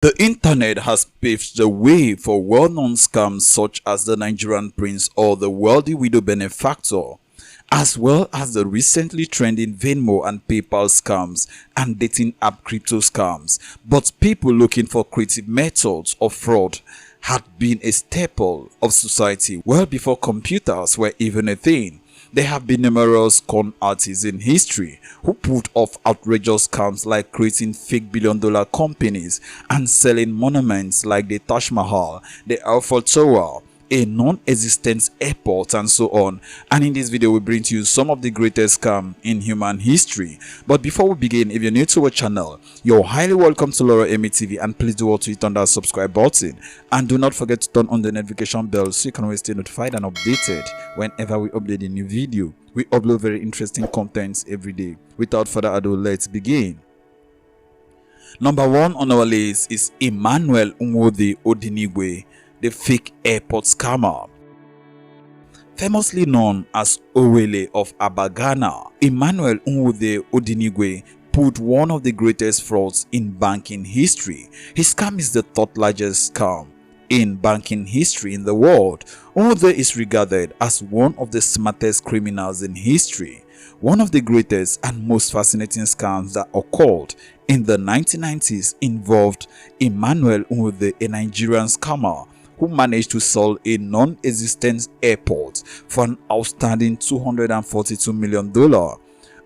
The internet has paved the way for well-known scams such as the Nigerian prince or the wealthy widow benefactor, as well as the recently trending Venmo and PayPal scams and dating app crypto scams. But people looking for creative methods of fraud had been a staple of society well before computers were even a thing. There have been numerous con artists in history who pulled off outrageous scams like creating fake billion-dollar companies and selling monuments like the Taj Mahal, the Eiffel Tower, a non-existent airport, and so on. And in this video we bring to you some of the greatest scams in human history. But before we begin, if you're new to our channel, you're highly welcome to Laura Emi TV, and please do well to hit on that subscribe button, and do not forget to turn on the notification bell so you can always stay notified and updated whenever we upload a new video. We upload very interesting contents every day. Without further ado, let's begin. Number 1 on our list is Emmanuel Obi, the fake airport scammer. Famously known as Owele of Abagana, Emmanuel Obi pulled one of the greatest frauds in banking history. His scam is the third largest scam in banking history in the world. Obi is regarded as one of the smartest criminals in history. One of the greatest and most fascinating scams that occurred in the 1990s involved Emmanuel Obi, a Nigerian scammer who managed to sell a non-existent airport for an outstanding $242 million.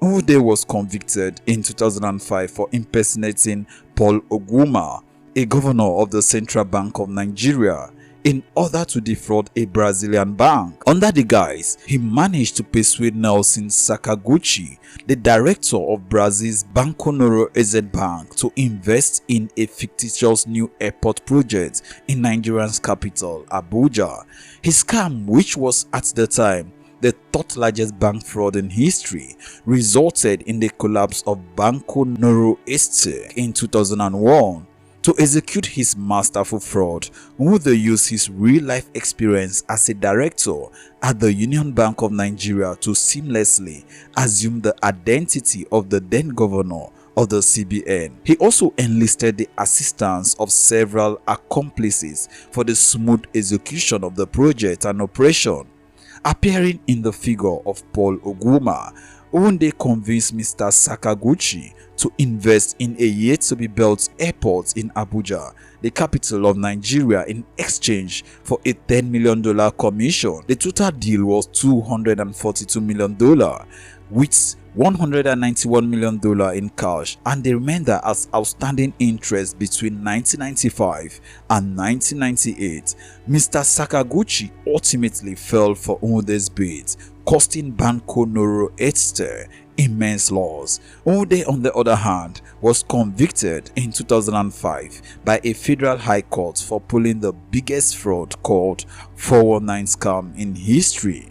Obi was convicted in 2005 for impersonating Paul Oguma, a governor of the Central Bank of Nigeria, in order to defraud a Brazilian bank. Under the guise, he managed to persuade Nelson Sakaguchi, the director of Brazil's Banco Noro-AZ Bank, to invest in a fictitious new airport project in Nigeria's capital, Abuja. His scam, which was at the time the third largest bank fraud in history, resulted in the collapse of Banco Noro-AZ in 2001. To execute his masterful fraud, Obi used his real-life experience as a director at the Union Bank of Nigeria to seamlessly assume the identity of the then governor of the CBN. He also enlisted the assistance of several accomplices for the smooth execution of the project and operation. Appearing in the figure of Paul Oguma, Obi convinced Mr. Sakaguchi to invest in a yet-to-be-built airport in Abuja, the capital of Nigeria, in exchange for a $10 million commission. The total deal was $242 million, with $191 million in cash and the remainder as outstanding interest between 1995 and 1998. Mr. Sakaguchi ultimately fell for Obi's bid, costing Banco Noro-AZ immense loss. Obi, on the other hand, was convicted in 2005 by a federal high court for pulling the biggest fraud called 419 scam in history.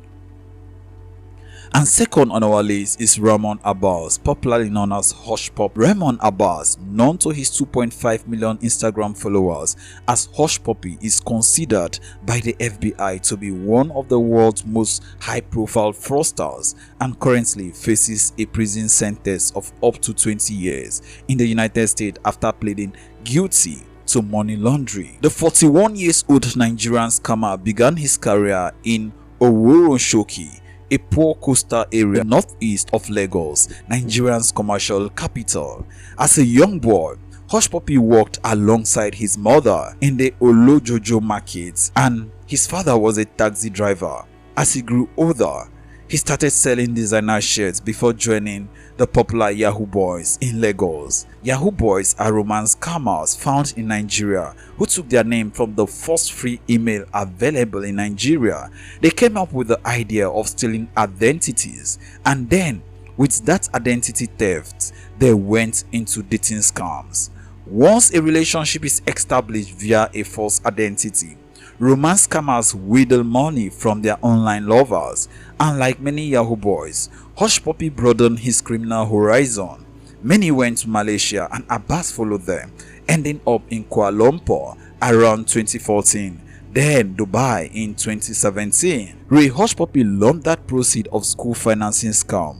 And second on our list is Ramon Abas, popularly known as Hushpuppi. Ramon Abas, known to his 2.5 million Instagram followers as Hushpuppi, is considered by the FBI to be one of the world's most high-profile fraudsters and currently faces a prison sentence of up to 20 years in the United States after pleading guilty to money laundering. The 41-year-old Nigerian scammer began his career in Oworoshoki, a poor coastal area northeast of Lagos, Nigeria's commercial capital. As a young boy, Hushpuppi worked alongside his mother in the Olojojo market, and his father was a taxi driver. As he grew older, he started selling designer shirts before joining the popular Yahoo Boys in Lagos. Yahoo Boys are romance scammers found in Nigeria who took their name from the first free email available in Nigeria. They came up with the idea of stealing identities, and then with that identity theft, they went into dating scams. Once a relationship is established via a false identity, romance scammers wheedle money from their online lovers, and like many Yahoo Boys, Hushpuppi broadened his criminal horizon. Many went to Malaysia and Abbas followed them, ending up in Kuala Lumpur around 2014, then Dubai in 2017. Hushpuppi laundered proceeds of school financing scam,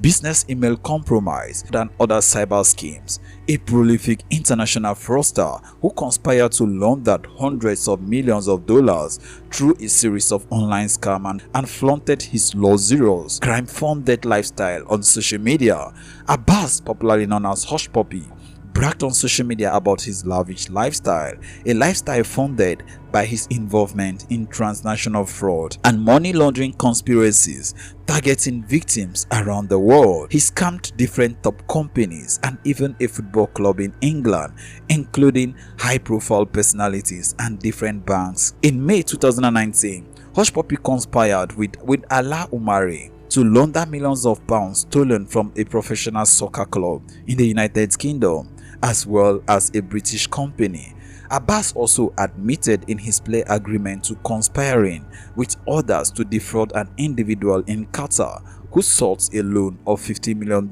business email compromise, and other cyber schemes. A prolific international fraudster who conspired to launder hundreds of millions of dollars through a series of online scams and flaunted his luxurious, crime-funded lifestyle on social media. Abas, popularly known as Hushpuppi, bragged on social media about his lavish lifestyle, a lifestyle funded by his involvement in transnational fraud and money laundering conspiracies targeting victims around the world. He scammed different top companies and even a football club in England, including high-profile personalities and different banks. In May 2019, Hushpuppi conspired with Allah Umari to launder millions of pounds stolen from a professional soccer club in the United Kingdom, as well as a British company. Abas also admitted in his plea agreement to conspiring with others to defraud an individual in Qatar who sought a loan of $50 million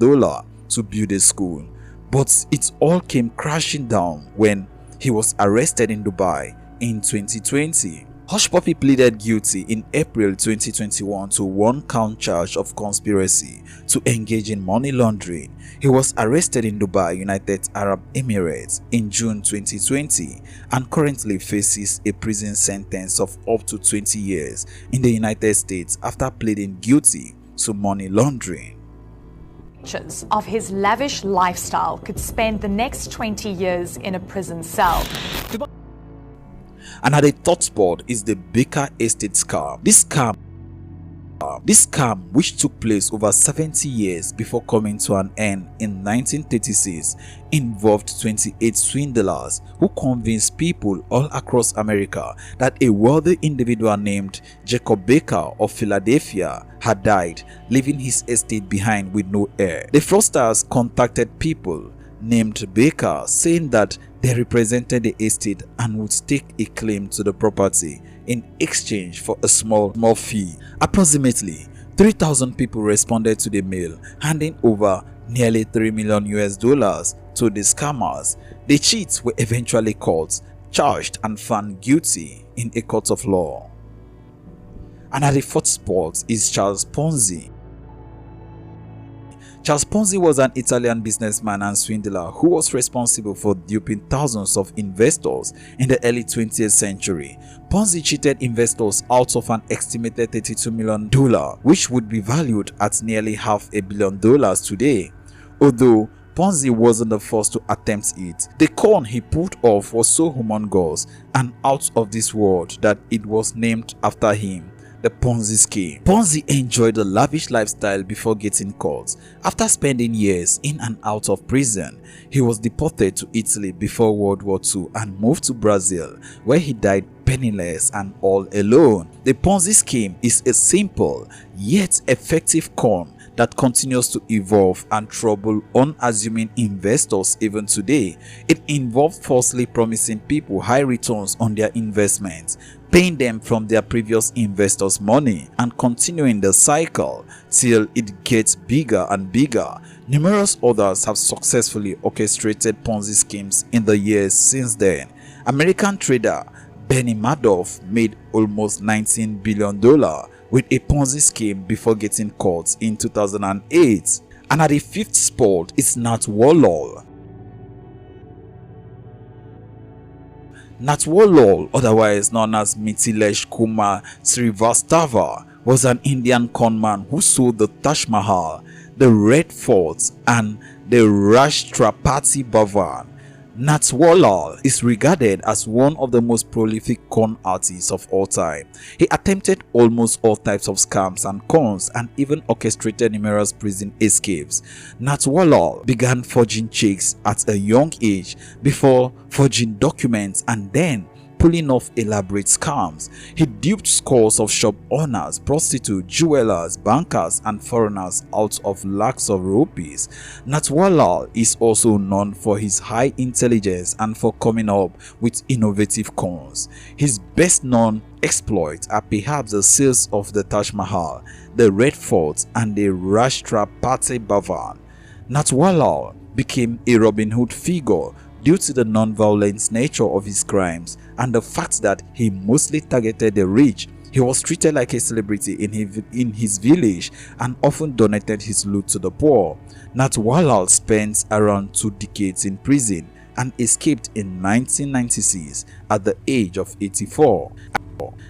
to build a school. But it all came crashing down when he was arrested in Dubai in 2020. Hushpuppi pleaded guilty in April 2021 to one count charge of conspiracy to engage in money laundering. He was arrested in Dubai, United Arab Emirates in June 2020 and currently faces a prison sentence of up to 20 years in the United States after pleading guilty to money laundering. Of his lavish lifestyle could spend the next 20 years in a prison cell. Another third spot is the Baker Estate scam. This scam, which took place over 70 years before coming to an end in 1936, involved 28 swindlers who convinced people all across America that a wealthy individual named Jacob Baker of Philadelphia had died, leaving his estate behind with no heir. The fraudsters contacted people named Baker, saying that they represented the estate and would stake a claim to the property in exchange for a small fee. Approximately 3,000 people responded to the mail, handing over nearly $3 million to the scammers. The cheats were eventually caught, charged and found guilty in a court of law. Another fourth spot is Charles Ponzi. Charles Ponzi was an Italian businessman and swindler who was responsible for duping thousands of investors in the early 20th century. Ponzi cheated investors out of an estimated $32 million, which would be valued at nearly $500 million today. Although Ponzi wasn't the first to attempt it, the con he pulled off was so humongous and out of this world that it was named after him. The Ponzi scheme. Ponzi enjoyed a lavish lifestyle before getting caught. After spending years in and out of prison, he was deported to Italy before World War II and moved to Brazil, where he died penniless and all alone. The Ponzi scheme is a simple yet effective con that continues to evolve and trouble unassuming investors even today. It involves falsely promising people high returns on their investments, paying them from their previous investors' money, and continuing the cycle till it gets bigger and bigger. Numerous others have successfully orchestrated Ponzi schemes in the years since then. American trader Bernie Madoff made almost $19 billion with a Ponzi scheme before getting caught in 2008. And at the fifth spot is Natwal. Natwal, otherwise known as Mithilesh Kumar Srivastava, was an Indian conman who sold the Taj Mahal, the Red Fort, and the Rashtrapati Bhavan. Natwal is regarded as one of the most prolific con artists of all time. He attempted almost all types of scams and cons and even orchestrated numerous prison escapes. Natwal began forging checks at a young age before forging documents and then pulling off elaborate scams. He duped scores of shop owners, prostitutes, jewelers, bankers, and foreigners out of lakhs of rupees. Natwal is also known for his high intelligence and for coming up with innovative cons. His best known exploits are perhaps the sales of the Taj Mahal, the Red Fort, and the Rashtrapati Bhavan. Natwal became a Robin Hood figure due to the non-violent nature of his crimes and the fact that he mostly targeted the rich, He was treated like a celebrity in his village and often donated his loot to the poor. Natwal spent around 2 decades in prison and escaped in 1996 at the age of 84.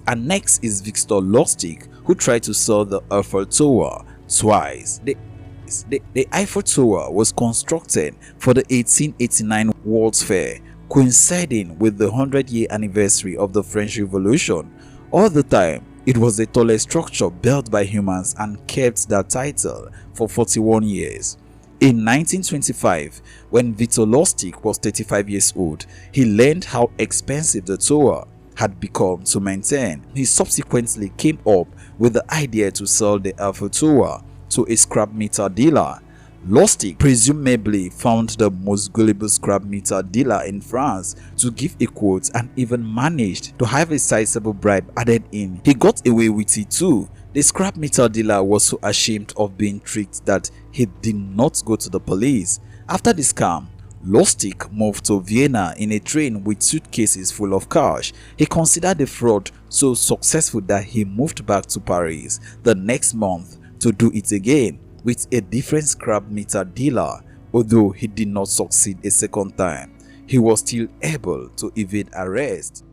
And next is Victor Lostic, who tried to sell the Eiffel Tower twice. The Eiffel Tower was constructed for the 1889 World's Fair, coinciding with the 100-year anniversary of the French Revolution. All the time, it was the tallest structure built by humans and kept that title for 41 years. In 1925, when Victor Lostic was 35 years old, he learned how expensive the tower had become to maintain. He subsequently came up with the idea to sell the Eiffel Tower to a scrap meter dealer. Lostic presumably found the most gullible scrap meter dealer in France to give a quote and even managed to have a sizable bribe added in. He got away with it too. The scrap meter dealer was so ashamed of being tricked that he did not go to the police. After the scam, Lostic moved to Vienna in a train with suitcases full of cash. He considered the fraud so successful that he moved back to Paris the next month to do it again with a different scrap meter dealer. Although he did not succeed a second time, he was still able to evade arrest.